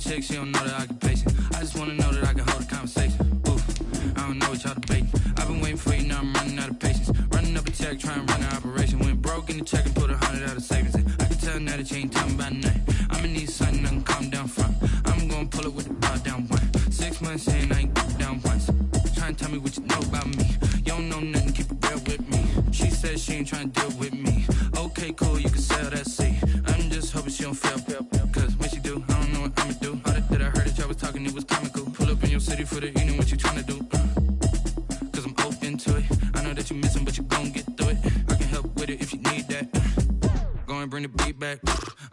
chick, she don't know that I can patient. I just wanna know that I can hold a conversation. Oof, I don't know what y'all debating. I've been waiting for you, now I'm running out of patience. Running up a check, trying to run an operation. Went broke in the check and put 100 out of savings in. I can tell now that you ain't talking about nothing. I'ma need something I can calm down from. I'm gonna pull it with the bar down one. 6 months in, I ain't down once. Trying to tell me what you know about me. You don't know nothing, keep it real with me. She said she ain't trying to deal with me. Okay, cool, you can sell that seat. I'm just hoping she don't fail. Cause when she do, I don't know what I'ma do. All that I heard that y'all was talking, it was comical. Pull up in your city for the evening, what you trying to do? Cause I'm open to it. I know that you missing, but you gon' get through it. I can help with it if you need that. Go and bring the beat back.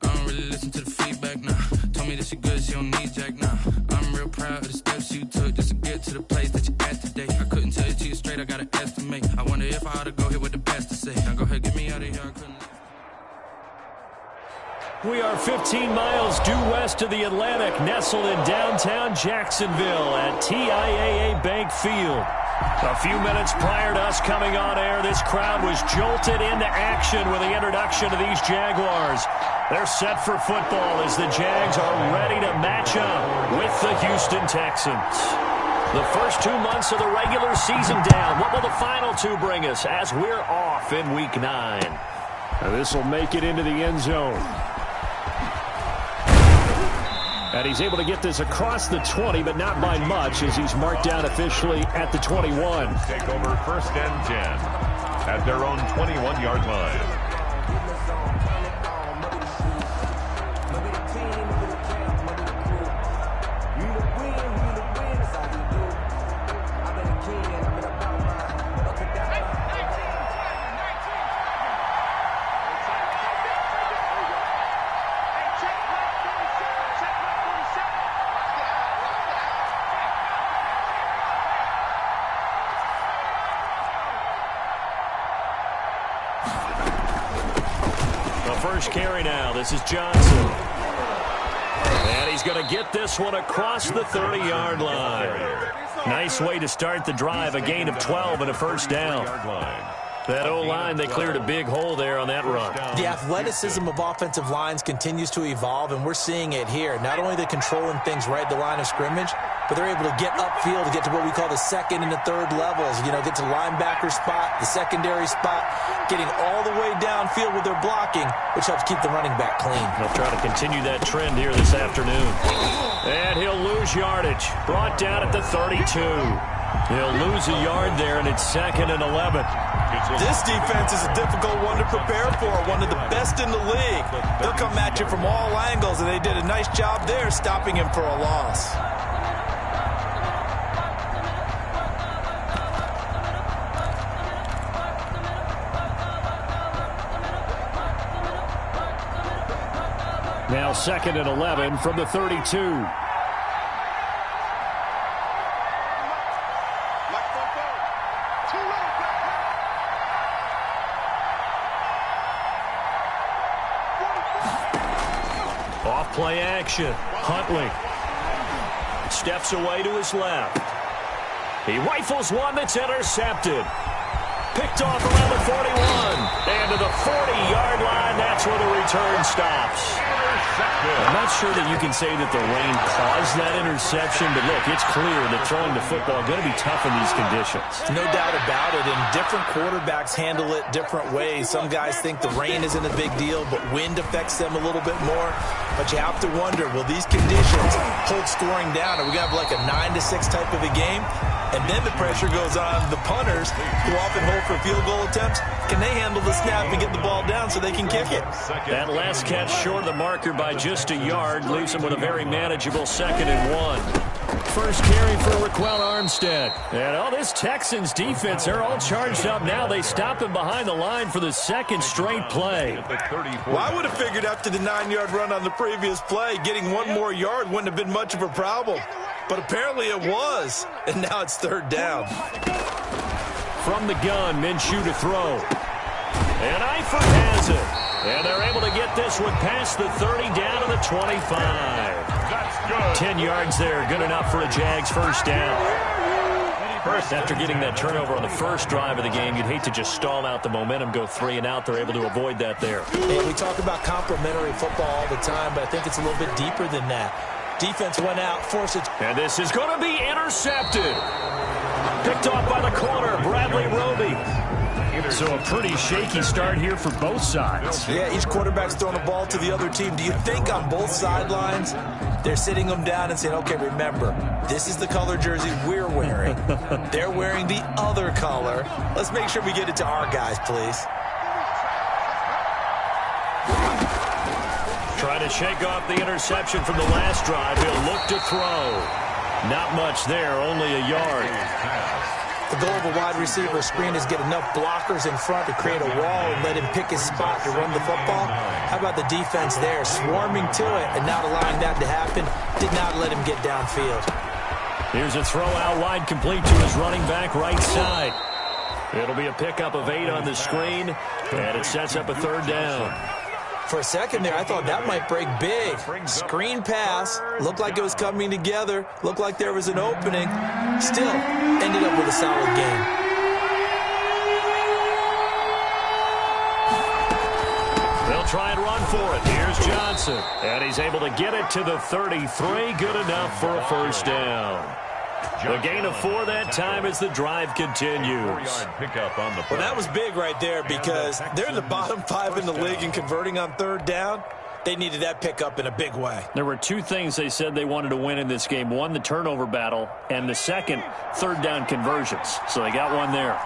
I don't really listen to the feedback, nah. Told me that she good, she don't need jack, nah. I'm real proud of the steps you took just to get to the place that you at today. I couldn't tell you to you straight, I gotta estimate. I wonder if I ought to go here with the best to say. Now go ahead, get me out of here, I couldn't. We are 15 miles due west of the Atlantic, nestled in downtown Jacksonville at TIAA Bank Field. A few minutes prior to us coming on air, this crowd was jolted into action with the introduction of these Jaguars. They're set for football as the Jags are ready to match up with the Houston Texans. The first 2 months of the regular season down. What will the final two bring us as we're off in Week 9? This will make it into the end zone. And he's able to get this across the 20, but not by much, as he's marked down officially at the 21. Take over 1st and 10 at their own 21-yard line. Carry now. This is Johnson. And he's going to get this one across the 30-yard line. Nice way to start the drive. A gain of 12 and a first down. That O-line, they cleared a big hole there on that run. The athleticism of offensive lines continues to evolve, and we're seeing it here. Not only they're controlling things right at the line of scrimmage, but they're able to get upfield to get to what we call the second and the third levels. You know, get to the linebacker spot, the secondary spot, getting all the way downfield with their blocking, which helps keep the running back clean. They'll try to continue that trend here this afternoon. And he'll lose yardage. Brought down at the 32. He'll lose a yard there, and it's 2nd and 11. This defense is a difficult one to prepare for, one of the best in the league. They'll come at you from all angles, and they did a nice job there stopping him for a loss. Now 2nd and 11 from the 32. Play action. Huntley steps away to his left. He rifles one that's intercepted. Picked off around the 41. And to the 40-yard line, that's where the return stops. I'm not sure that you can say that the rain caused that interception, but look, it's clear that throwing the football is going to be tough in these conditions. No doubt about it, and different quarterbacks handle it different ways. Some guys think the rain isn't a big deal, but wind affects them a little bit more. But you have to wonder, will these conditions hold scoring down? Are we going to have like a 9-6 type of a game? And then the pressure goes on the punters, who often hold for field goal attempts. Can they handle the snap and get the ball down so they can kick it? That last catch short of the marker by just a yard leaves him with a very manageable 2nd and 1. First carry for Raquel Armstead. And all this Texans defense, they're all charged up now. They stop him behind the line for the second straight play. Well, I would have figured after the 9-yard run on the previous play, getting one more yard wouldn't have been much of a problem. But apparently it was, and now it's 3rd down. From the gun, Minshew to throw. And Eifert has it. And they're able to get this one past the 30 down to the 25. That's good. 10 yards there, good enough for a Jags first down. After getting that turnover on the first drive of the game, you'd hate to just stall out the momentum, go 3 and out. They're able to avoid that there. And we talk about complimentary football all the time, but I think it's a little bit deeper than that. Defense went out, forced it. And this is going to be intercepted. Picked off by the corner, Bradley Roby. So a pretty shaky start here for both sides. Yeah, each quarterback's throwing the ball to the other team. Do you think on both sidelines they're sitting them down and saying, okay, remember, this is the color jersey we're wearing. They're wearing the other color. Let's make sure we get it to our guys, please. Trying to shake off the interception from the last drive. He'll look to throw. Not much there, only a yard. The goal of a wide receiver screen is get enough blockers in front to create a wall and let him pick his spot to run the football. How about the defense there, swarming to it and not allowing that to happen? Did not let him get downfield. Here's a throw out wide, complete to his running back right side. It'll be a pickup of 8 on the screen, and it sets up a third down. For a second there, I thought that might break big. Screen pass, looked like it was coming together, looked like there was an opening. Still, ended up with a solid game. They'll try and run for it. Here's Johnson, and he's able to get it to the 33. Good enough for a first down. The gain of 4 that time as the drive continues. Well, that was big right there because they're in the bottom 5 in the league and converting on third down. They needed that pickup in a big way. There were 2 things they said they wanted to win in this game. One, the turnover battle, and the second, third down conversions. So they got one there.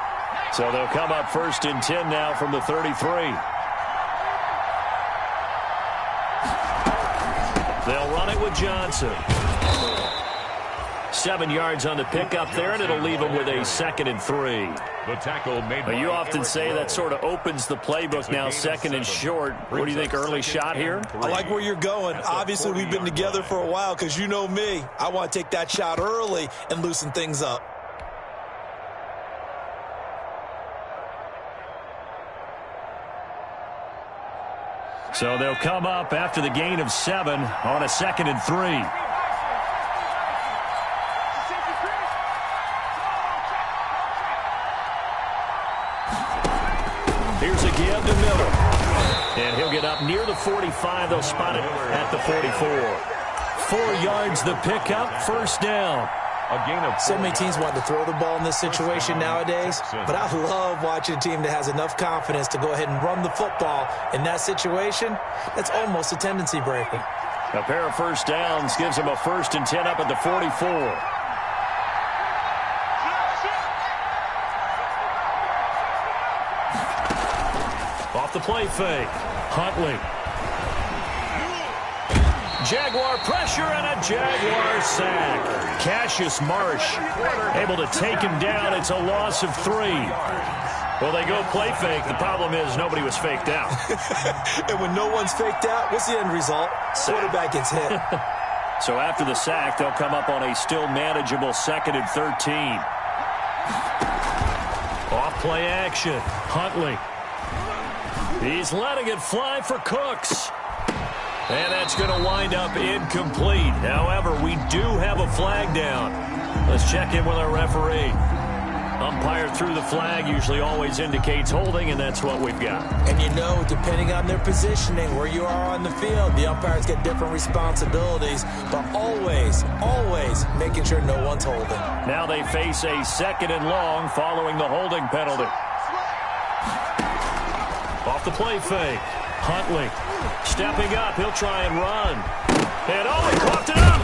So they'll come up 1st and 10 now from the 33. They'll run it with Johnson. 7 yards on the pickup there, and it'll leave them with a 2nd and 3. The tackle made. You often say that sort of opens the playbook now, 2nd and short. What do you think, early shot here? I like where you're going. Obviously, we've been together for a while because you know me. I want to take that shot early and loosen things up. So they'll come up after the gain of 7 on a 2nd and 3. Here's a give to Miller. And he'll get up near the 45. They'll spot it at the 44. 4 yards the pickup, first down. A gain of 4. So many teams want to throw the ball in this situation nowadays, but I love watching a team that has enough confidence to go ahead and run the football in that situation. That's almost a tendency breaker. A pair of first downs gives them a 1st and 10 up at the 44. Off the play fake. Huntley. Jaguar pressure and a Jaguar sack. Cassius Marsh able to take him down. It's a loss of 3. Well, they go play fake. The problem is nobody was faked out. And when no one's faked out, what's the end result? Quarterback gets hit. So after the sack, they'll come up on a still manageable 2nd and 13. Off play action. Huntley. He's letting it fly for Cooks. And that's going to wind up incomplete. However, we do have a flag down. Let's check in with our referee. Umpire threw the flag, usually always indicates holding, and that's what we've got. And you know, depending on their positioning, where you are on the field, the umpires get different responsibilities, but always, always making sure no one's holding. Now they face a 2nd and long following the holding penalty. Off the play fake. Huntley stepping up. He'll try and run. And he caught it up.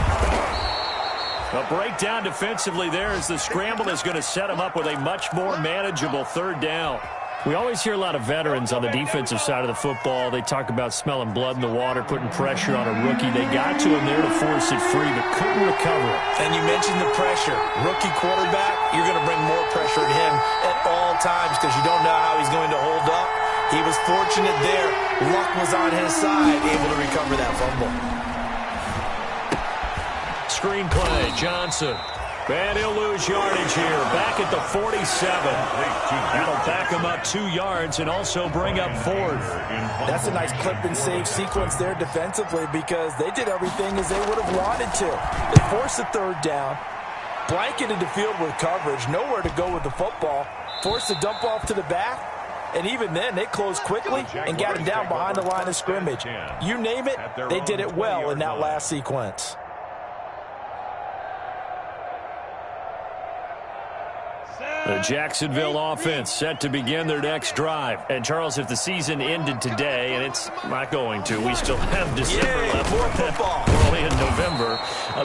A breakdown defensively there as the scramble is going to set him up with a much more manageable 3rd down. We always hear a lot of veterans on the defensive side of the football. They talk about smelling blood in the water, putting pressure on a rookie. They got to him there to force it free, but couldn't recover it. And you mentioned the pressure. Rookie quarterback, you're going to bring more pressure to him at all times because you don't know how he's going to hold up. He was fortunate there. Luck was on his side, able to recover that fumble. Screen play, Johnson. And he'll lose yardage here. Back at the 47. That'll back him up 2 yards and also bring up 4th. That's a nice clip and save sequence there defensively because they did everything as they would have wanted to. They forced the 3rd down, blanketed the field with coverage, nowhere to go with the football, forced the dump off to the back. And even then, they closed quickly and got him down behind the line of scrimmage. You name it, they did it well in that last sequence. The Jacksonville offense set to begin their next drive. And, Charles, if the season ended today, and it's not going to, we still have December left. More football. We're only in November.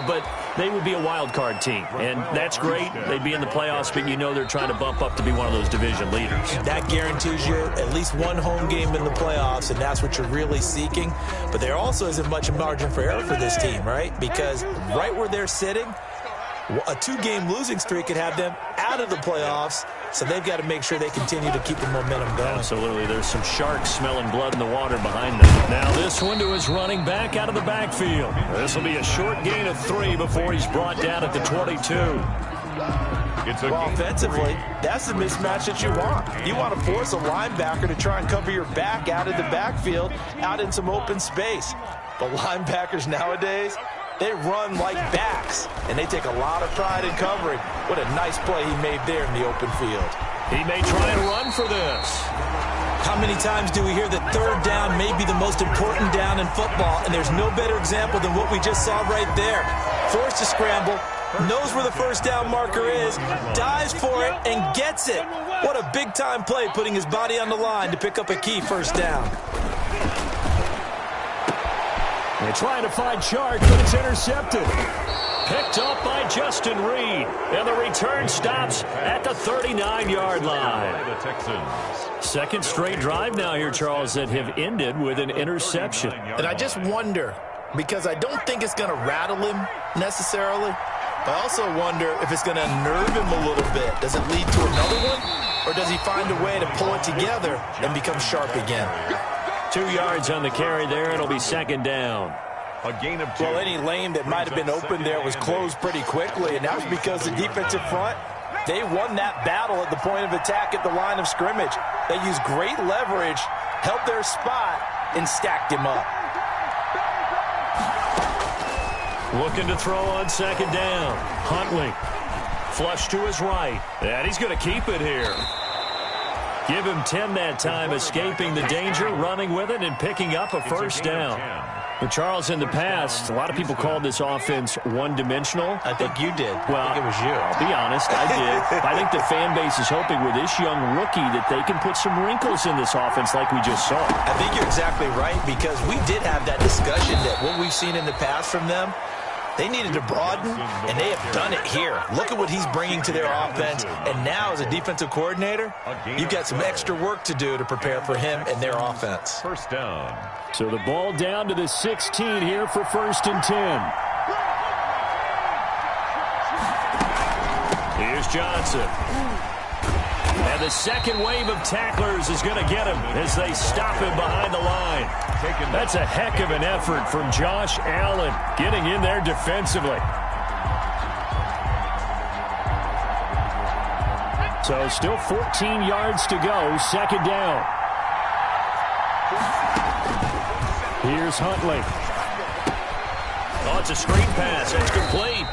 But they would be a wild card team. And that's great. They'd be in the playoffs, but you know they're trying to bump up to be one of those division leaders. That guarantees you at least one home game in the playoffs, and that's what you're really seeking. But there also isn't much margin for error for this team, right? Because right where they're sitting, a 2-game losing streak could have them out of the playoffs, so they've got to make sure they continue to keep the momentum going. Absolutely. There's some sharks smelling blood in the water behind them. Now this one to his running back out of the backfield. This will be a short gain of 3 before he's brought down at the 22. Well, offensively, that's the mismatch that you want. You want to force a linebacker to try and cover your back out of the backfield, out in some open space. But linebackers nowadays, they run like backs, and they take a lot of pride in covering. What a nice play he made there in the open field. He may try and run for this. How many times do we hear that third down may be the most important down in football, and there's no better example than what we just saw right there. Forced to scramble, knows where the first down marker is, dives for it, and gets it. What a big-time play, putting his body on the line to pick up a key first down. They're trying to find Chark, but it's intercepted. Picked up by Justin Reed. And the return stops at the 39-yard line. Second straight drive now here, Charles, that have ended with an interception. And I just wonder, because I don't think it's going to rattle him necessarily, but I also wonder if it's going to unnerve him a little bit. Does it lead to another one, or does he find a way to pull it together and become sharp again? 2 yards on the carry there. It'll be second down. A gain of 2. Well, any lane that might have been open there was closed pretty quickly, and that was because the defensive front, they won that battle at the point of attack at the line of scrimmage. They used great leverage, held their spot, and stacked him up. Looking to throw on second down. Huntley. Flush to his right. And he's going to keep it here. Give him 10 that time, escaping the danger, running with it, and picking up a first down. But Charles, in the past, a lot of people called this offense one-dimensional. I think you did. Well, I think it was you. I'll be honest, I did. I think the fan base is hoping with this young rookie that they can put some wrinkles in this offense like we just saw. I think you're exactly right, because we did have that discussion that what we've seen in the past from them, they needed to broaden, and they have done it here. Look at what he's bringing to their offense, and now as a defensive coordinator, you've got some extra work to do to prepare for him and their offense. First down. So the ball down to the 16 here for 1st and 10. Here's Johnson. And the second wave of tacklers is going to get him as they stop him behind the line. That's a heck of an effort from Josh Allen getting in there defensively. So still 14 yards to go, second down. Here's Huntley. Oh, it's a screen pass. It's complete.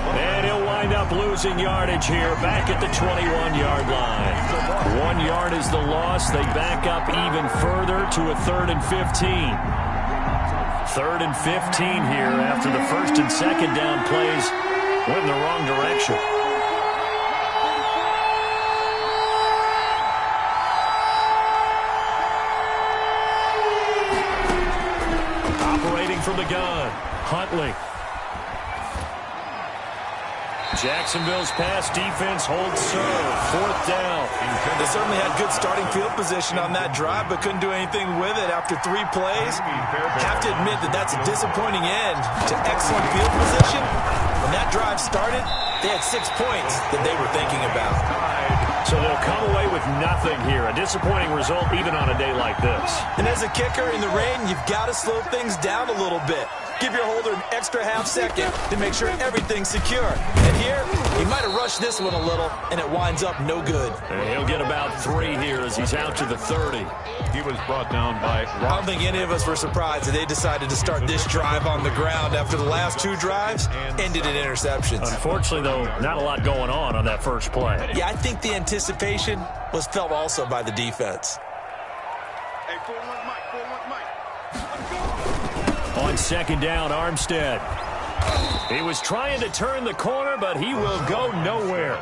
And he'll wind up losing yardage here back at the 21-yard line. 1 yard is the loss. They back up even further to a 3rd and 15. 3rd and 15 here after the 1st and 2nd down plays went in the wrong direction. Operating from the gun, Huntley. Jacksonville's pass defense holds serve. 4th down. They certainly had good starting field position on that drive, but couldn't do anything with it after 3 plays. Have to admit that that's a disappointing end to excellent field position. When that drive started, they had 6 points that they were thinking about. So they'll come away with nothing here. A disappointing result even on a day like this. And as a kicker in the rain, you've got to slow things down a little bit. Give your holder an extra half-second to make sure everything's secure. And here, he might have rushed this one a little, and it winds up no good. And he'll get about 3 here as he's out to the 30. He was brought down by... I don't think any of us were surprised that they decided to start this drive on the ground after the last 2 drives ended in interceptions. Unfortunately, though, not a lot going on that first play. Yeah, I think the anticipation was felt also by the defense. On second down, Armstead. He was trying to turn the corner, but he will go nowhere.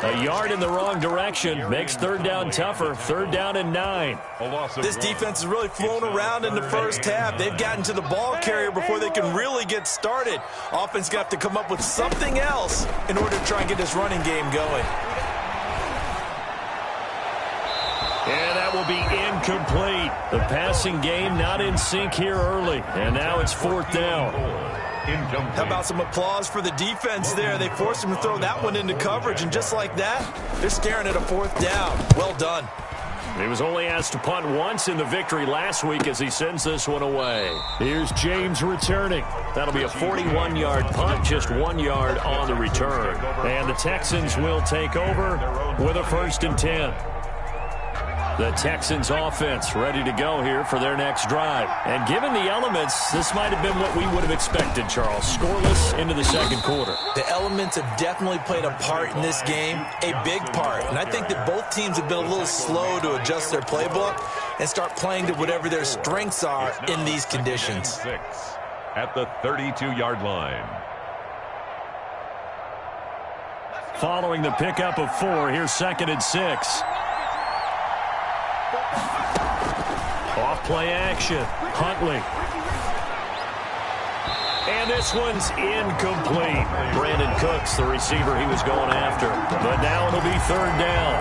A yard in the wrong direction makes third down tougher. Third down and 9. This defense has really flown around in the first half. They've gotten to the ball carrier before they can really get started. Offense got to come up with something else in order to try and get this running game going. And that will be incomplete. The passing game not in sync here early. And now it's fourth down. How about some applause for the defense there? They forced him to throw that one into coverage, and just like that, they're staring at a fourth down. Well done. He was only asked to punt once in the victory last week as he sends this one away. Here's James returning. That'll be a 41-yard punt, just 1 yard on the return. And the Texans will take over with a 1st and 10. The Texans offense ready to go here for their next drive. And given the elements, this might have been what we would have expected, Charles. Scoreless into the second quarter. The elements have definitely played a part in this game, a big part. And I think that both teams have been a little slow to adjust their playbook and start playing to whatever their strengths are in these conditions. 6 at the 32-yard line. Following the pickup of 4, here's 2nd and 6. Off play action. Huntley. And this one's incomplete. Brandon Cooks, the receiver he was going after. But now it'll be third down.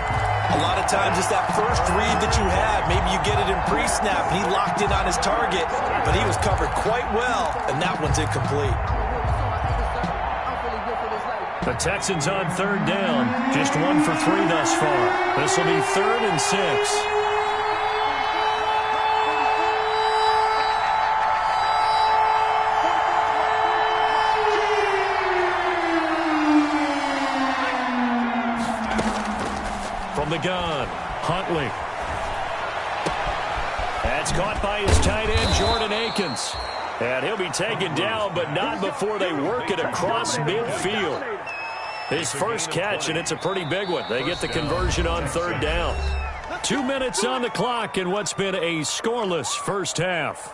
A lot of times it's that first read that you have. Maybe you get it in pre-snap, and he locked in on his target, but he was covered quite well, and that one's incomplete. The Texans on third down. Just 1 for 3 thus far. This will be 3rd and 6. The gun, Huntley. That's caught by his tight end, Jordan Akins. And he'll be taken down, but not before they work it across midfield. His first catch, and it's a pretty big one. They get the conversion on third down. 2 minutes on the clock in what's been a scoreless first half.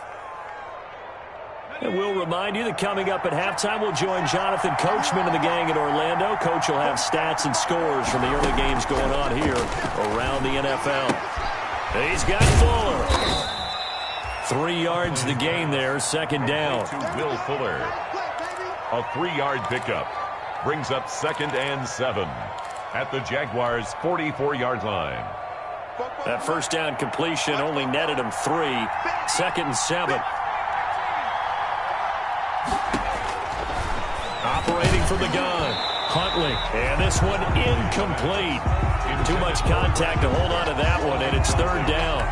And we'll remind you that coming up at halftime, we'll join Jonathan Coachman and the gang in Orlando. Coach will have stats and scores from the early games going on here around the NFL. He's got Fuller. 3 yards the gain there, 2nd down. To Will Fuller. A 3-yard pickup. Brings up 2nd and 7 at the Jaguars' 44-yard line. That first down completion only netted him 3. 2nd and 7. Operating from the gun, Huntley. And this one incomplete. Too much contact to hold on to that one, and it's third down.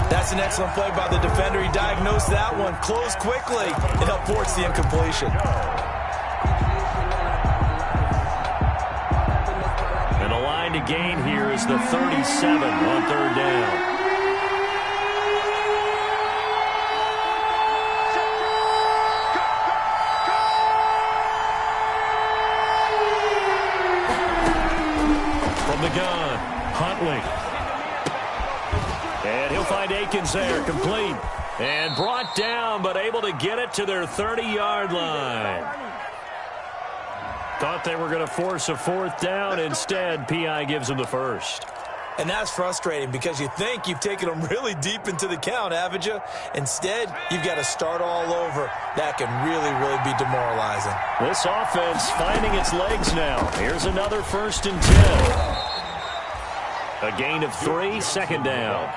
That's an excellent play by the defender. He diagnosed that one, closed quickly, and helped force the incompletion. And the line to gain here is the 37 on third down. The gun, Huntley. And he'll find Akins there, complete. And brought down, but able to get it to their 30-yard line. Thought they were going to force a fourth down. Instead, P.I. gives them the first. And that's frustrating because you think you've taken them really deep into the count, haven't you? Instead, you've got to start all over. That can really, really be demoralizing. This offense finding its legs now. Here's another 1st and 10. A gain of 3, 2nd down.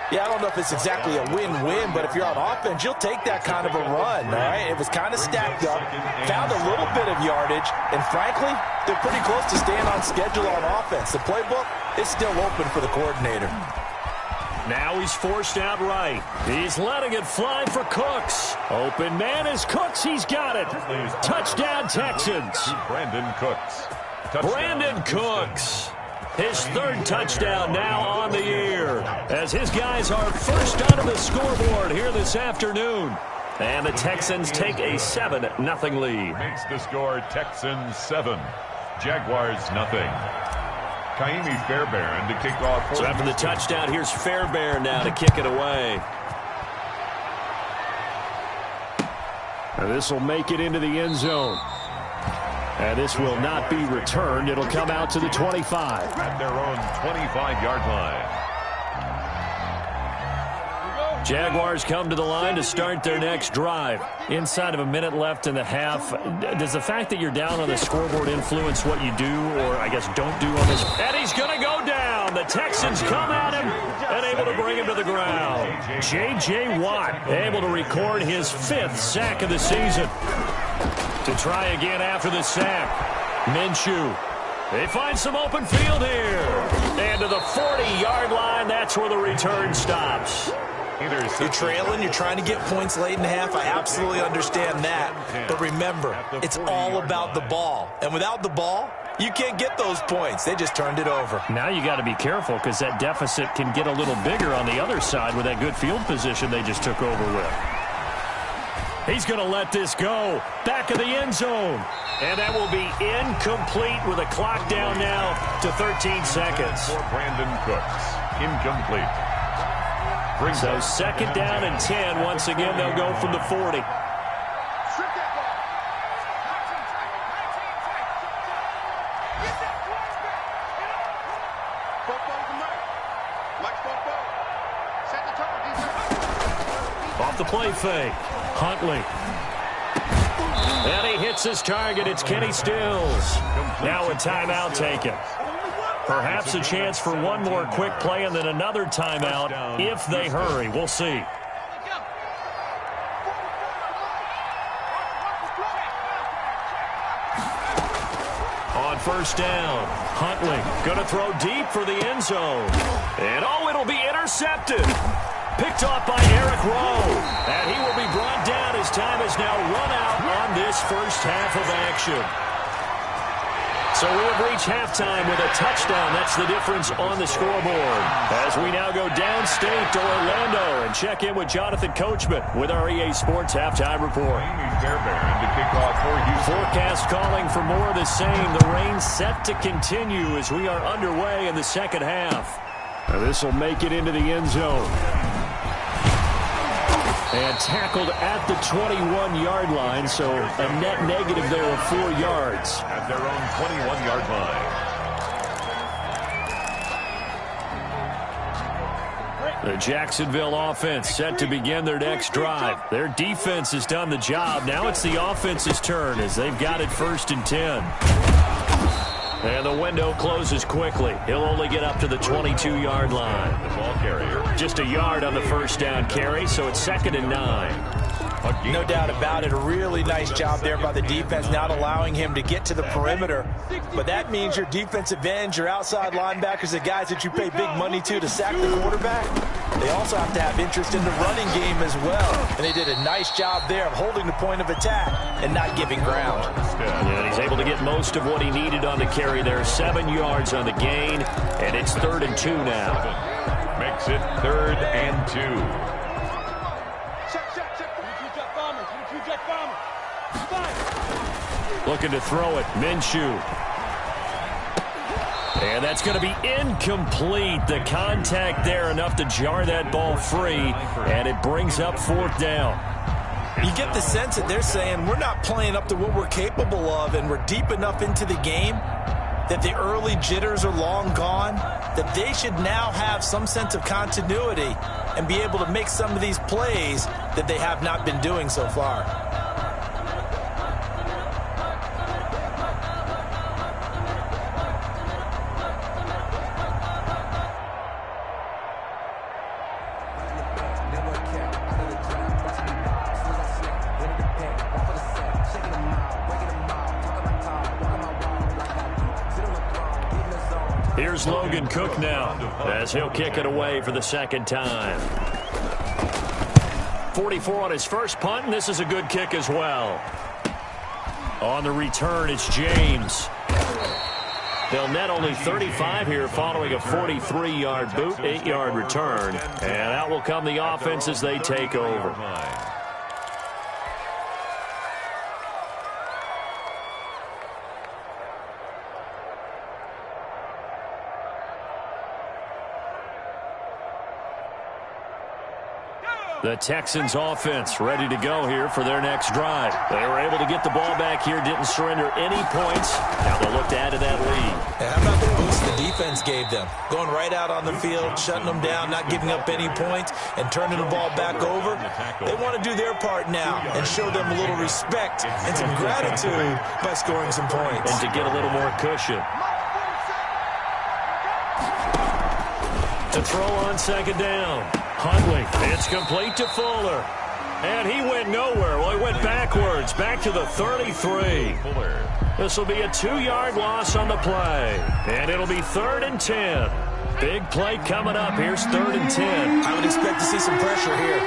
Yeah, I don't know if it's exactly a win-win, but if you're on offense, you'll take that kind of a run, all right? It was kind of stacked up, found a little bit of yardage, and frankly, they're pretty close to staying on schedule on offense. The playbook is still open for the coordinator. Now he's forced out right. He's letting it fly for Cooks. Open man is Cooks. He's got it. Touchdown, Texans. Brandon Cooks. Brandon Cooks. His 3rd touchdown now on the year as his guys are first onto the scoreboard here this afternoon. And the Texans take a 7-0 lead. Makes the score Texans 7, Jaguars 0. Kaimi Fairbairn to kick off. So after the touchdown, here's Fairbairn now to kick it away. This will make it into the end zone. And this will not be returned. It'll come out to the 25. At their own 25-yard line. Jaguars come to the line to start their next drive. Inside of a minute left in the half, does the fact that you're down on the scoreboard influence what you do, or I guess don't do on this? And he's going to go down. The Texans come at him and able to bring him to the ground. J.J. Watt able to record his 5th sack of the season. To try again after the sack. Minshew. They find some open field here. And to the 40-yard line, that's where the return stops. You're trailing, you're trying to get points late in the half. I absolutely understand that. But remember, it's all about the ball. And without the ball, you can't get those points. They just turned it over. Now you got to be careful because that deficit can get a little bigger on the other side with that good field position they just took over with. He's going to let this go. Back of the end zone. And that will be incomplete with a clock down now to 13 seconds. For Brandon Cooks. Incomplete. So second down and 10. Once again, they'll go from the 40. Off the play fake. Huntley. And he hits his target. It's Kenny Stills. Now a timeout taken. Perhaps a chance for one more quick play and then another timeout if they hurry. We'll see. On first down, Huntley going to throw deep for the end zone. And oh, it'll be intercepted. Picked off by Eric Rowe. And he will be brought down as time is now run out on this first half of action. So we have reached halftime with a touchdown. That's the difference on the scoreboard. As we now go downstate to Orlando and check in with Jonathan Coachman with our EA Sports Halftime Report. To kick off for Houston. Forecast calling for more of the same. The rain set to continue as we are underway in the second half. Now this will make it into the end zone. And tackled at the 21-yard line, so a net negative there of 4 yards. At their own 21-yard line. The Jacksonville offense set to begin their next drive. Their defense has done the job. Now it's the offense's turn as they've got it 1st and 10. And the window closes quickly. He'll only get up to the 22-yard line. The ball carrier. Just a yard on the first down carry, so it's 2nd and 9. No doubt about it. A really nice job there by the defense, not allowing him to get to the perimeter. But that means your defensive ends, your outside linebackers, the guys that you pay big money to sack the quarterback, they also have to have interest in the running game as well. And they did a nice job there of holding the point of attack and not giving ground. Yeah, he's able to get most of what he needed on the carry there. 7 yards on the gain, and it's 3rd and 2 now. Makes it 3rd and 2. Looking to throw it. Minshew. And that's going to be incomplete. The contact there enough to jar that ball free, and it brings up 4th down. You get the sense that they're saying we're not playing up to what we're capable of, and we're deep enough into the game that the early jitters are long gone, that they should now have some sense of continuity and be able to make some of these plays that they have not been doing so far. Here's Logan Cook now as he'll kick it away for the 2nd time. 44 on his first punt, and this is a good kick as well. On the return, it's James. They'll net only 35 here following a 43-yard boot, 8-yard return. And out will come the offense as they take over. The Texans offense ready to go here for their next drive. They were able to get the ball back here, didn't surrender any points. Now they'll look to add to that lead. And how about the boost the defense gave them? Going right out on the field, shutting them down, not giving up any points, and turning the ball back over. They want to do their part now and show them a little respect and some gratitude by scoring some points. And to get a little more cushion. To throw on second down. Huntley, it's complete to Fuller. And he went nowhere. Well, he went backwards, back to the 33. This will be a 2-yard loss on the play. And it'll be 3rd and 10. Big play coming up. Here's 3rd and 10. I would expect to see some pressure here.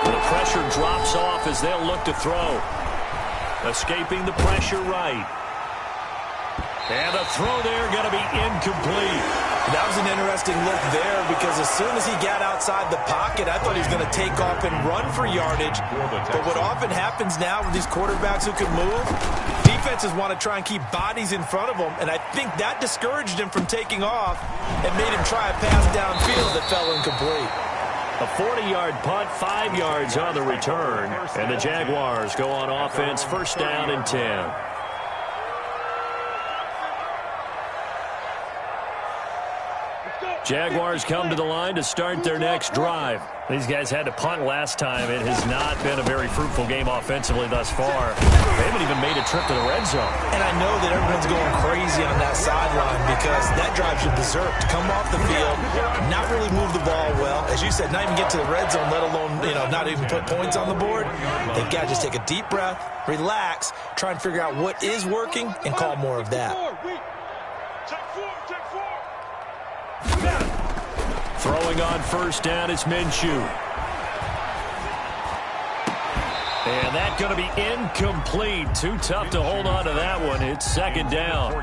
The pressure drops off as they'll look to throw. Escaping the pressure right. And the throw there going to be incomplete. That was an interesting look there because as soon as he got outside the pocket, I thought he was going to take off and run for yardage. But what often happens now with these quarterbacks who can move, defenses want to try and keep bodies in front of them, and I think that discouraged him from taking off and made him try a pass downfield that fell incomplete. A 40-yard punt, 5 yards on the return, and the Jaguars go on offense, 1st down and 10. Jaguars come to the line to start their next drive. These guys had to punt last time. It has not been a very fruitful game offensively thus far. They haven't even made a trip to the red zone. And I know that everyone's going crazy on that sideline because that drive should deserve to come off the field, not really move the ball well. As you said, not even get to the red zone, let alone, not even put points on the board. They've got to just take a deep breath, relax, try and figure out what is working, and call more of that. Throwing on 1st down is Minshew. And that's going to be incomplete. Too tough to hold on to that one. It's 2nd down.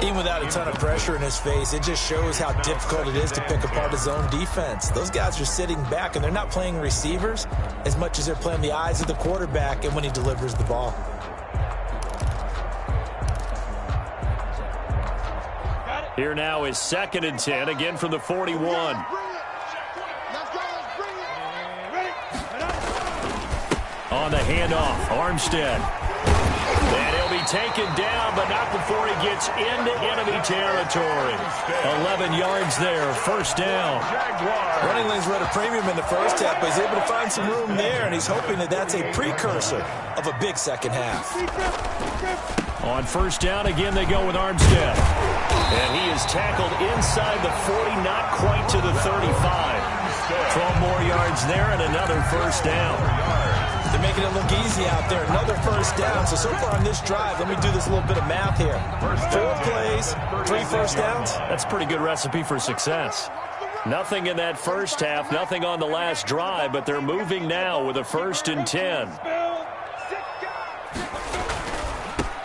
Even without a ton of pressure in his face, it just shows how difficult it is to pick apart his own defense. Those guys are sitting back, and they're not playing receivers as much as they're playing the eyes of the quarterback and when he delivers the ball. Here now is 2nd and 10, again from the 41. On the handoff, Armstead. And he'll be taken down, but not before he gets into enemy territory. 11 yards there, 1st down. Running lanes were at a premium in the first half, but he's able to find some room there, and he's hoping that that's a precursor of a big second half. On 1st down, again, they go with Armstead. And he is tackled inside the 40, not quite to the 35. 12 more yards there and another 1st down. They're making it look easy out there. Another 1st down. So far on this drive, let me do this little bit of math here. 4 plays, 3 1st downs. That's a pretty good recipe for success. Nothing in that first half, nothing on the last drive, but they're moving now with a 1st and 10.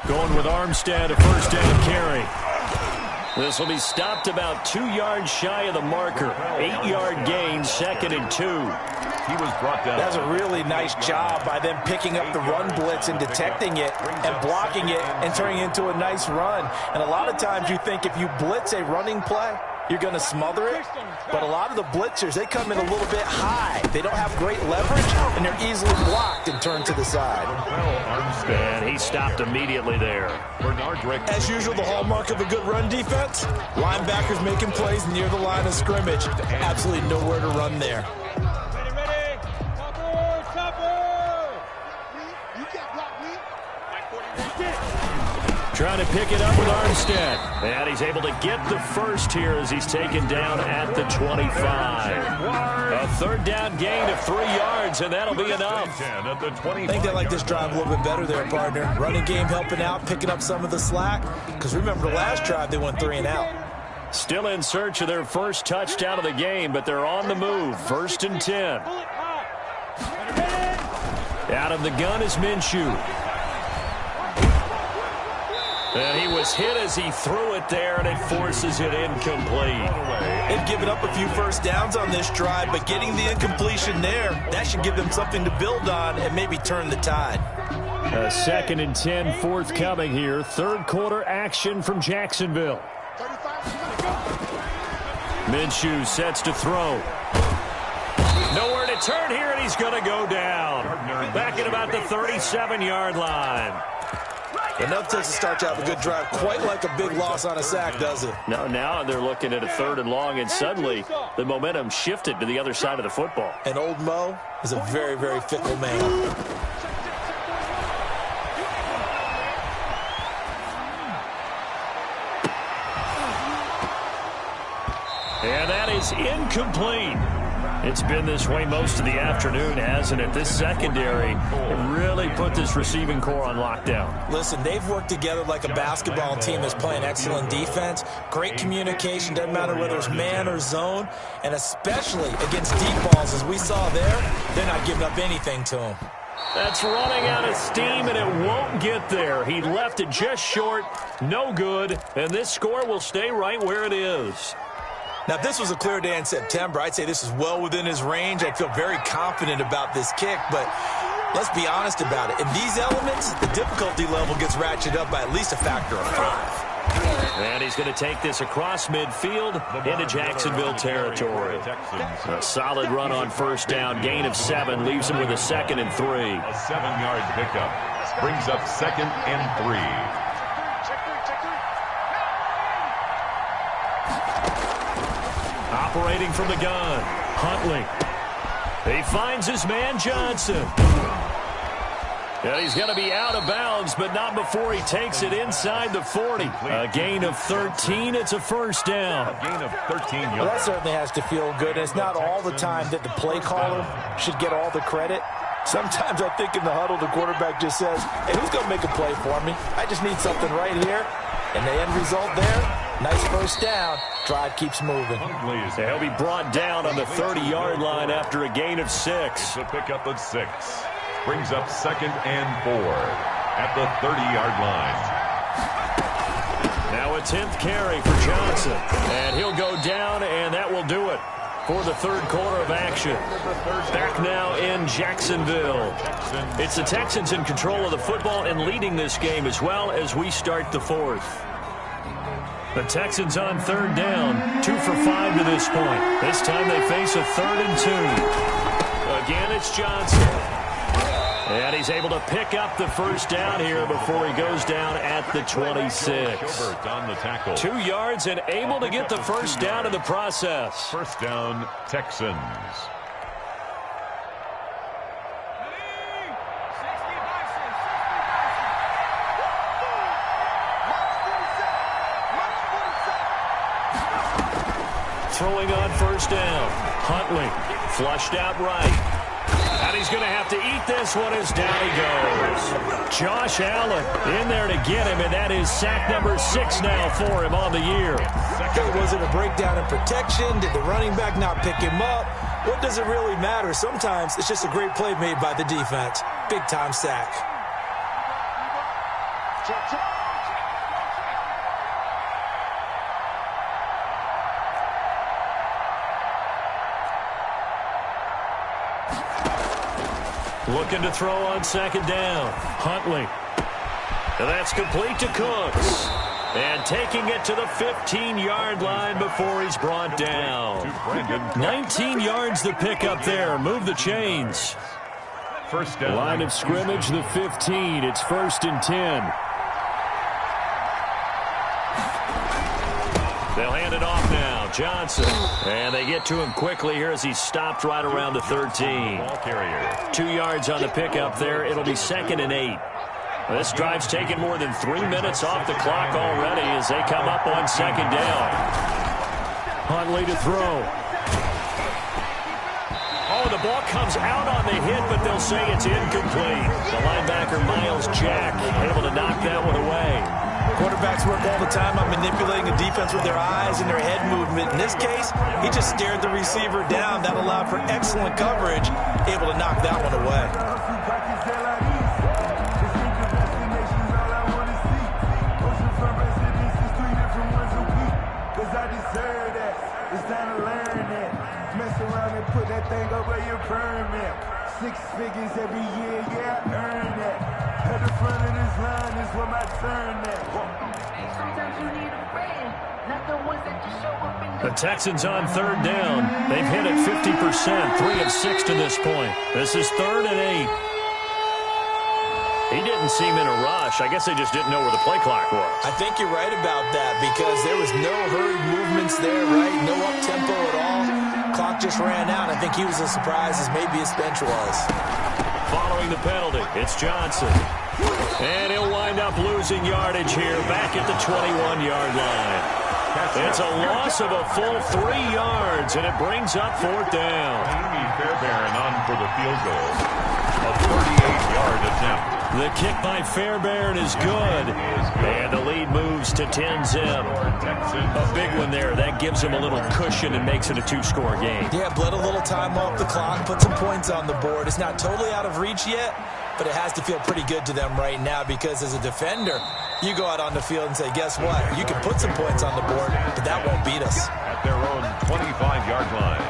Going with Armstead, a 1st down carry. This will be stopped about 2 yards shy of the marker. 8-yard gain, 2nd and 2. He was brought down. That's a really nice job by them picking up the run blitz and detecting it and blocking it and turning it into a nice run. And a lot of times you think if you blitz a running play, you're going to smother it. But a lot of the blitzers, they come in a little bit high. They don't have great leverage, and they're easily blocked and turned to the side. And he stopped immediately there. As usual, the hallmark of a good run defense, linebackers making plays near the line of scrimmage. Absolutely nowhere to run there. Trying to pick it up with Armstead. And he's able to get the first here as he's taken down at the 25. A 3rd down gain of 3 yards, and that'll be enough. I think they like this drive a little bit better there, partner. Running game helping out, picking up some of the slack. Because remember, the last drive they went 3 and out. Still in search of their first touchdown of the game, but they're on the move. 1st and 10. Out of the gun is Minshew. And he was hit as he threw it there, and it forces it incomplete. They've given up a few 1st downs on this drive, but getting the incompletion there, that should give them something to build on and maybe turn the tide. A 2nd and 10 forthcoming here. 3rd quarter action from Jacksonville. Minshew sets to throw. Nowhere to turn here, and he's going to go down. Back at about the 37-yard line. Enough takes to start to have a good drive. Quite like a big loss on a sack, does it? No, now they're looking at a 3rd and long, and suddenly the momentum shifted to the other side of the football. And old Mo is a very, very fickle man. And that is incomplete. It's been this way most of the afternoon, hasn't it? This secondary really put this receiving core on lockdown. Listen, they've worked together like a basketball team that's playing excellent defense. Great communication, doesn't matter whether it's man or zone. And especially against deep balls, as we saw there, they're not giving up anything to them. That's running out of steam, and it won't get there. He left it just short, no good, and this score will stay right where it is. Now, if this was a clear day in September, I'd say this is well within his range. I feel very confident about this kick, but let's be honest about it. In these elements, the difficulty level gets ratcheted up by at least a factor of 5. And he's going to take this across midfield into Jacksonville territory. A solid run on first down. Gain of 7 leaves him with a 2nd and 3. A 7-yard pickup brings up 2nd and 3. Operating from the gun, Huntley. He finds his man, Johnson. And he's going to be out of bounds, but not before he takes it inside the 40. A gain of 13. It's a first down. A gain of 13 yards. Well, that certainly has to feel good. It's not all the time that the play caller should get all the credit. Sometimes I think in the huddle, the quarterback just says, hey, who's going to make a play for me? I just need something right here. And the end result there, nice first down. Drive keeps moving. He'll be brought down on the 30-yard line after a gain of 6. It's a pickup of 6. Brings up 2nd and 4 at the 30-yard line. Now a 10th carry for Johnson. And he'll go down, and that will do it for the 3rd quarter of action. Back now in Jacksonville. It's the Texans in control of the football and leading this game as well as we start the 4th. The Texans on 3rd down, 2 for 5 to this point. This time they face a 3rd and 2. Again, it's Johnson. And he's able to pick up the first down here before he goes down at the 26. On the tackle. 2 yards and able to get the first down in the process. First down, Texans. Throwing on first down. Huntley flushed out right. And he's going to have to eat this one as down he goes. Josh Allen in there to get him, and that is sack number 6 now for him on the year. Was it a breakdown in protection? Did the running back not pick him up? What does it really matter? Sometimes it's just a great play made by the defense. Big-time sack. Looking to throw on 2nd down. Huntley. And that's complete to Cooks. And taking it to the 15-yard line before he's brought down. 19 yards the pickup there. Move the chains. First down. Line of scrimmage, the 15. It's 1st and 10. They'll hand it off now. Johnson. And they get to him quickly here as he's stopped right around the 13. Ball carrier. 2 yards on the pickup there. It'll be 2nd and 8. This drive's taken more than 3 minutes off the clock already as they come up on 2nd down. Huntley to throw. Oh, the ball comes out on the hit, but they'll say it's incomplete. The linebacker, Miles Jack, able to knock that one away. Quarterbacks work all the time on manipulating the defense with their eyes and their head movement. In this case, he just stared the receiver down. That allowed for excellent coverage, able to knock that one away. Six figures every year, yeah, I earn that. At the front of this line is where my turn at. Sometimes you need a friend, not the ones that just show up and The Texans on third down. They've hit it 50%, 3 of 6 to this point. This is 3rd and 8. He didn't seem in a rush. I guess they just didn't know where the play clock was. I think you're right about that because there was no hurried movements there, right? No up-tempo at all. Clock just ran out. I think he was as surprised as maybe his bench was. Following the penalty, it's Johnson. And he'll wind up losing yardage here back at the 21-yard line. It's a loss of a full 3 yards, and it brings up 4th down. Amy Fairbairn on for the field goal. A 38-yard attempt. The kick by Fairbairn is good. And the lead moves to 10-zip. A big one there. That gives him a little cushion and makes it a 2-score game. Yeah, bled a little time off the clock, put some points on the board. It's not totally out of reach yet, but it has to feel pretty good to them right now because as a defender, you go out on the field and say, guess what? You can put some points on the board, but that won't beat us. At their own 25-yard line.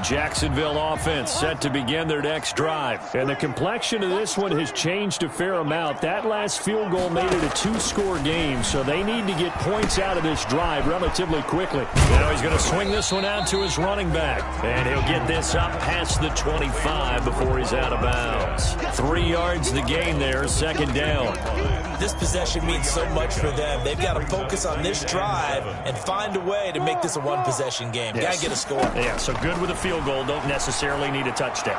Jacksonville offense set to begin their next drive. And the complexion of this one has changed a fair amount. That last field goal made it a 2-score game, so they need to get points out of this drive relatively quickly. Now he's going to swing this one out to his running back. And he'll get this up past the 25 before he's out of bounds. 3 yards the gain there, 2nd down. This possession means so much for them. They've got to focus on this drive and find a way to make this a one-possession game. Yes. Got to get a score. Yeah, so good with a field goal. Don't necessarily need a touchdown.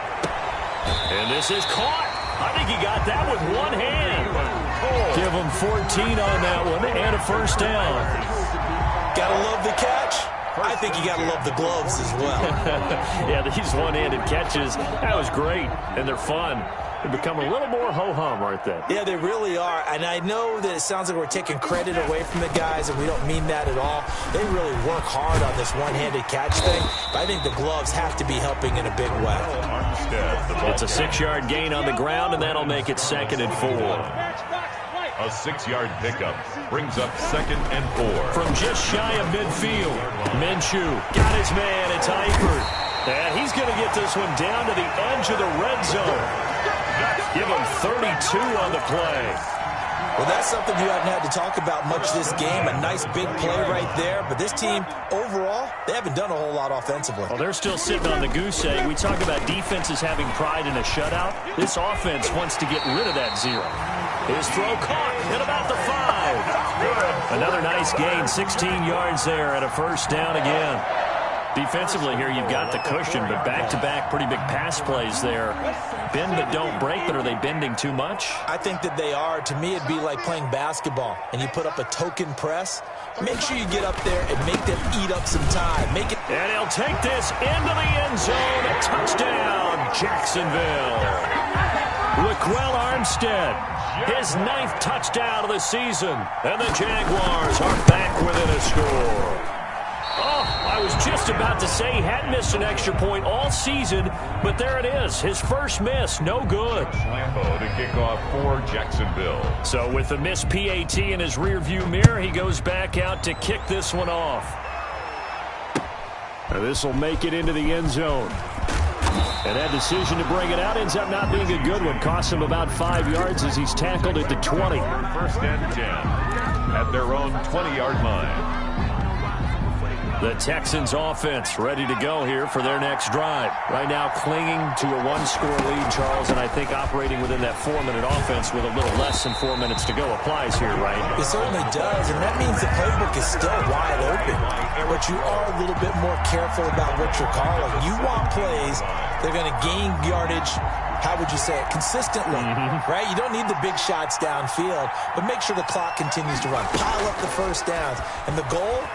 And this is caught. I think he got that with one hand. Give him 14 on that one and a 1st down. Gotta love the catch. I think you gotta love the gloves as well. Yeah, these one-handed catches, that was great, and they're fun. They become a little more ho-hum, aren't they? Yeah, they really are. And I know that it sounds like we're taking credit away from the guys, and we don't mean that at all. They really work hard on this one-handed catch thing. But I think the gloves have to be helping in a big way. It's a 6-yard gain on the ground, and that'll make it 2nd and 4. A 6-yard pickup brings up 2nd and 4. From just shy of midfield, Minshew got his man. It's Eifert. And he's going to get this one down to the edge of the red zone. Give him 32 on the play. Well, that's something you haven't had to talk about much this game. A nice big play right there. But this team, overall, they haven't done a whole lot offensively. Well, they're still sitting on the goose egg. We talk about defenses having pride in a shutout. This offense wants to get rid of that 0. His throw caught at about the 5. Another nice gain, 16 yards there and a 1st down again. Defensively here, you've got the cushion, but back-to-back pretty big pass plays there. Bend but don't break, but are they bending too much? I think that they are. To me, it'd be like playing basketball, and you put up a token press. Make sure you get up there and make them eat up some time. Make it. And he'll take this into the end zone. A touchdown, Jacksonville. Raquel Armstead, his 9th touchdown of the season, and the Jaguars are back within a score. Oh, I was just about to say he hadn't missed an extra point all season, but there it is. His first miss, no good. Lambeau to kick off for Jacksonville. So with the missed PAT in his rearview mirror, he goes back out to kick this one off. This will make it into the end zone. And that decision to bring it out ends up not being a good one. Costs him about 5 yards as he's tackled at the 20. 1st and 10 at their own 20-yard line. The Texans offense ready to go here for their next drive. Right now clinging to a 1-score lead, Charles, and I think operating within that 4-minute offense with a little less than 4 minutes to go applies here, right? It certainly does, and that means the playbook is still wide open. But you are a little bit more careful about what you're calling. You want plays that are going to gain yardage, how would you say it, consistently, right? You don't need the big shots downfield, but make sure the clock continues to run. Pile up the 1st downs, and the goal,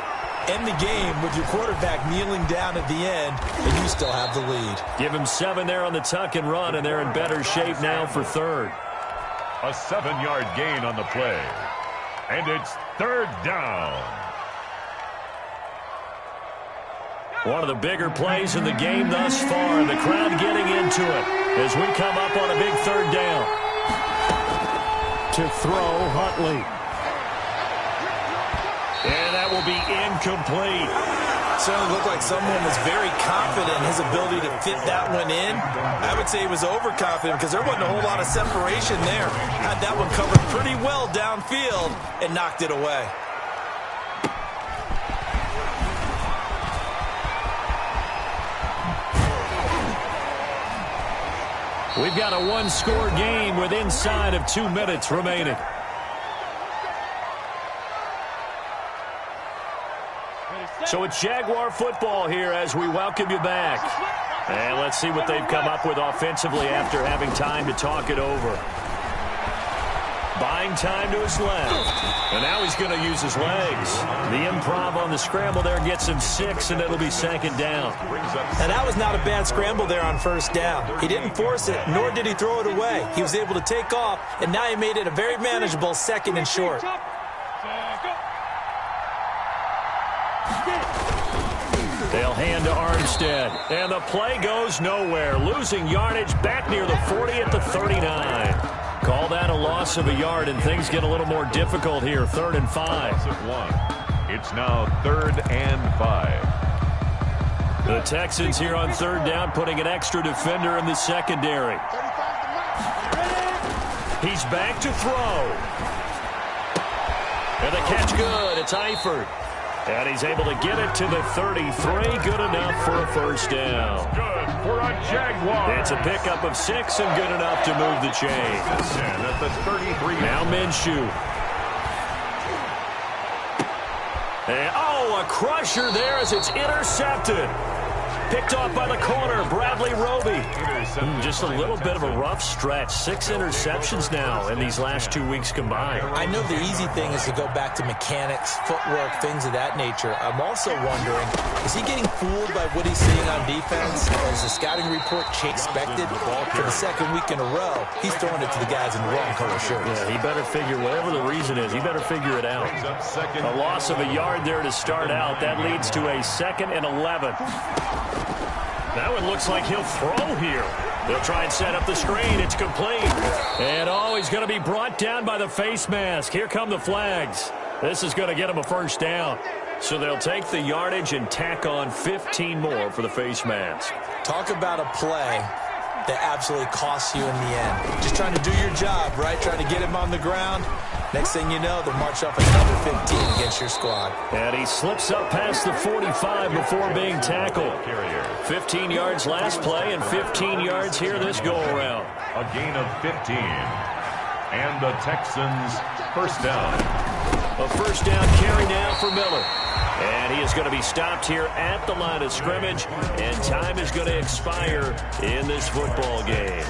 end the game with your quarterback kneeling down at the end, and you still have the lead. Give him 7 there on the tuck and run, and they're in better shape now for 3rd. A 7-yard gain on the play. And it's 3rd down. One of the bigger plays in the game thus far. The crowd getting into it as we come up on a big 3rd down. To throw, Huntley. And that will be incomplete. Certainly looked like someone was very confident in his ability to fit that one in. I would say he was overconfident because there wasn't a whole lot of separation there. Had that one covered pretty well downfield and knocked it away. We've got a one-score game with inside of 2 minutes remaining. So it's Jaguar football here as we welcome you back. And let's see what they've come up with offensively after having time to talk it over. Buying time to his left. And now he's going to use his legs. The improv on the scramble there gets him 6, and it'll be second down. And that was not a bad scramble there on first down. He didn't force it, nor did he throw it away. He was able to take off, and now he made it a very manageable second and short. They'll hand to Armstead, and the play goes nowhere. Losing yardage back near the 40 at the 39. Call that a loss of a yard, and things get a little more difficult here. 3rd and 5. It's now 3rd and 5. The Texans here on 3rd down, putting an extra defender in the secondary. He's back to throw. And the catch good. It's Eifert. And he's able to get it to the 33. Good enough for a first down. Good for a Jaguar. It's a pickup of 6 and good enough to move the chains. At the 33. Now Minshew. And, a crusher there as it's intercepted. Picked off by the corner, Bradley Roby. Just a little bit of a rough stretch. 6 interceptions now in these last 2 weeks combined. I know the easy thing is to go back to mechanics, footwork, things of that nature. I'm also wondering, is he getting fooled by what he's seeing on defense? As the scouting report expected for the 2nd week in a row, he's throwing it to the guys in the wrong color shirts. Yeah, he better figure, whatever the reason is, he better figure it out. A loss of a yard there to start out. That leads to a 2nd and 11. That one looks like he'll throw here. They'll try and set up the screen. It's complete. And, he's going to be brought down by the face mask. Here come the flags. This is going to get him a first down. So they'll take the yardage and tack on 15 more for the face mask. Talk about a play that absolutely costs you in the end. Just trying to do your job, right? Trying to get him on the ground. Next thing you know, they'll march off another 15 against your squad. And he slips up past the 45 before being tackled. 15 yards last play and 15 yards here this go-around. A gain of 15. And the Texans first down. A first down carry now for Miller. And he is going to be stopped here at the line of scrimmage. And time is going to expire in this football game.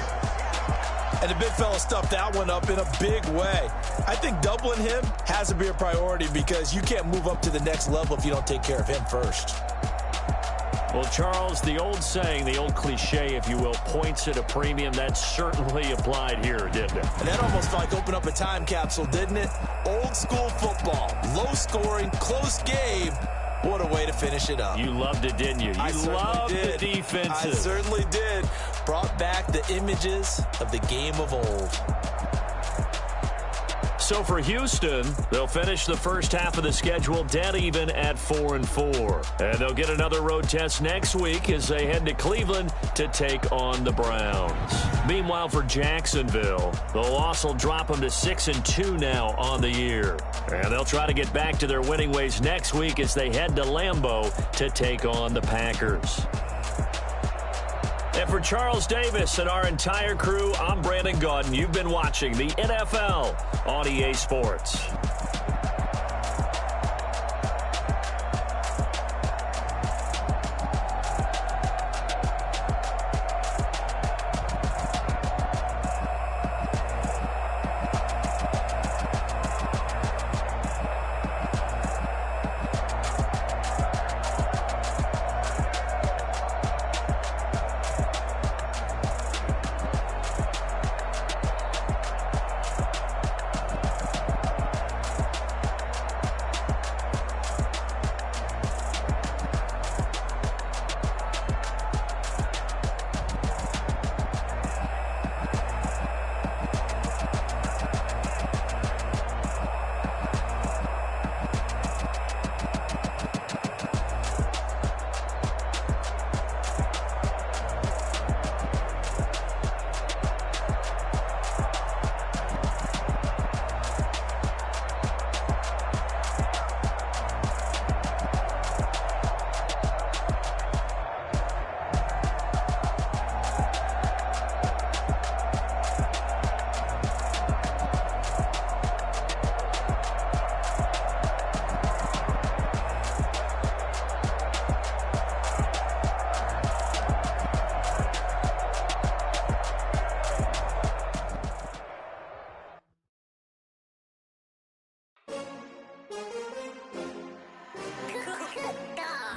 And the big fella stuffed that one up in a big way. I think doubling him has to be a priority because you can't move up to the next level if you don't take care of him first. Well, Charles, the old saying, the old cliche, if you will, points at a premium, that certainly applied here, didn't it? And that almost like opened up a time capsule, didn't it? Old school football, low scoring, close game. What a way to finish it up. You loved it, didn't you? You loved the defensive. I certainly did. Brought back the images of the game of old. So for Houston, they'll finish the first half of the schedule dead even at 4-4. And they'll get another road test next week as they head to Cleveland to take on the Browns. Meanwhile, for Jacksonville, the loss will drop them to 6-2 now on the year. And they'll try to get back to their winning ways next week as they head to Lambeau to take on the Packers. And for Charles Davis and our entire crew, I'm Brandon Gaudin. You've been watching the NFL on EA Sports.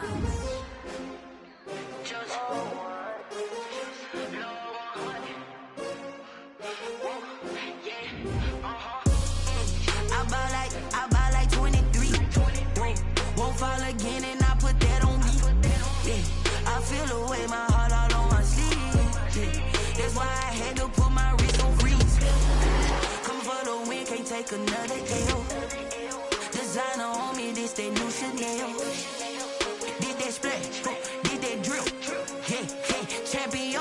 I buy like 23. Won't fall again and I put that on me. Yeah, I feel the way, my heart all on my sleeve. Yeah, that's why I had to put my wrist on freeze. Coming for the win, can't take another L. Designer on me, this that new Chanel. Did that splash, did that drill. Yeah, champion,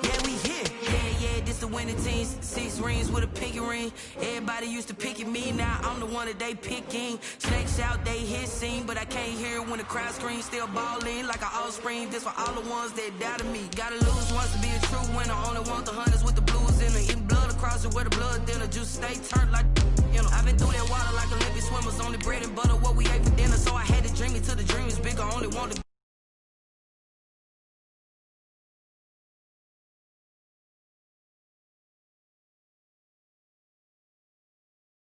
yeah, we here. Yeah, this the winning team. 6 rings with a pinky ring. Everybody used to picking me, now I'm the one that they picking. Snakes out, they hit scene, but I can't hear when the crowd screams. Still balling like an offspring. This for all the ones that doubted me. Gotta lose once to be a true winner. Only want the hunters with the blues in it. Eating blood across it where the blood dinner. Juice stay turned like, you know. I've been through that water like Olympic swimmers. Only bread and butter, what we ate for dinner. So I had to dream it till the dream is bigger.